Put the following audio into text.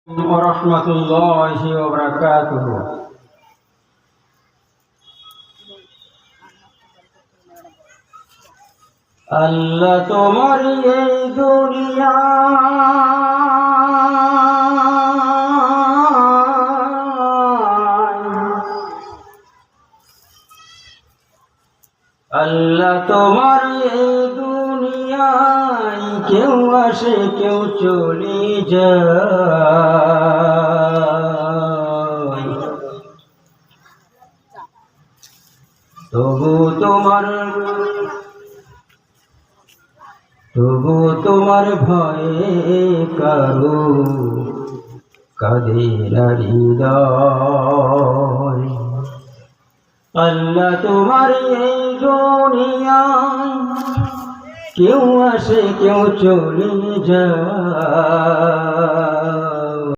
ওরহমাতুল্লাহি ওয়া বারাকাতুহু। আল্লাহ তোমার এই দুনিয়া আল্লাহ তোমার এই দুনিয়ায় কেউ আসে কেউ চলে যায়, তবু তোমার ভয়ে কারো কাঁদে না হৃদয়। আল্লাহ তোমার এই দুনিয়ায় কেউ আসে কেউ চলে যায়।